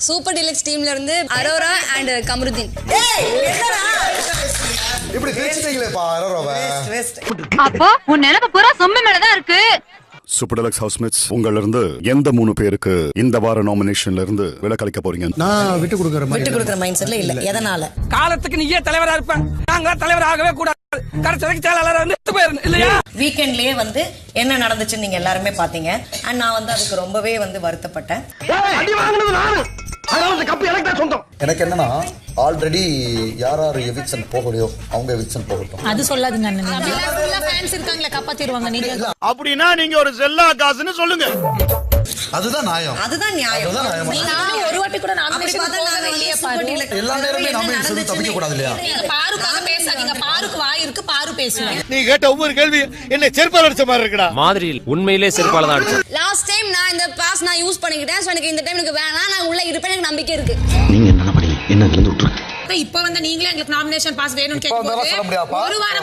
Super deluxe டீம்ல இருந்து Arora and Kamaruddin. இப்படி பேசிட்டீங்களேப்பா அரோராவை. அப்போ உன் நிலைமை பூரா சொம்பு மேலதான் இருக்கு. சூப்பர் டீலக்ஸ் ஹவுஸ்மேட்ஸ் உங்கள இருந்து எந்த 3 பேருக்கு இந்த வார நாமினேஷன்ல இருந்து விலக்களிக்க போறீங்க? நான் விட்டு கொடுக்குற மைண்ட் செட்ல இல்ல. எதனால? காலத்துக்கு நீயே தலைவரா இருப்பேன், நாங்க தலைவர் ஆகவே கூடாது. வீக்கெண்ட்லயே வந்து என்ன நடந்துச்சுன்னு நீங்க எல்லாருமே பாத்தீங்க. அண்ட் நான் வந்து அதுக்கு ரொம்பவே வந்து வருத்தப்பட்டேன். எனக்கு என்னன்னா ஆல்ரெடி யார் எவிக்ஷன் போகலையோ அவங்க எவிக்ஷன் போகட்டும். அது சொல்லாதுங்க அண்ணன். ஃபேன்ஸ் இருக்காங்களே காப்பாத்திடுவாங்க. நீங்க அப்படினா நீங்க ஒரு செல்லா காசுன்னு சொல்லுங்க. அதுதான் நியாயம். நீங்க ஒரு வாட்டி கூட நாமினேஷன் போகவே இல்லையே பாரு. எல்லா நேரமே நாமினேஷன் சொல்லி தப்பிக்க கூடாது இல்லையா? நீங்க பாருக்காக பேசாதீங்க. பாருக்கு வாய் இருக்கு, பாரு பேசுங்க. நீ கேட்ட ஒவ்வொரு கேள்வி என்ன செருப்பால அடிச்ச மாதிரி இருக்குடா. மாதிரியில் உண்மையிலே செருப்பால தான் அடிச்சேன். லாஸ்ட் டைம் நான் இந்த பாஸ் நான் யூஸ் பண்ணிக்கிட்டேன். சோ எனக்கு இந்த டைம் எனக்கு வேணாம், நான் உள்ள இருப்பேன், எனக்கு நம்பிக்கை இருக்கு. நீங்க என்ன பண்ணீங்க? என்ன இருந்து விட்டுரு. இப்ப வந்து நீங்களே எங்களுக்கு நாமினேஷன் பாஸ் வேணும்னு கேக்கும்போது ஒரு வாரம்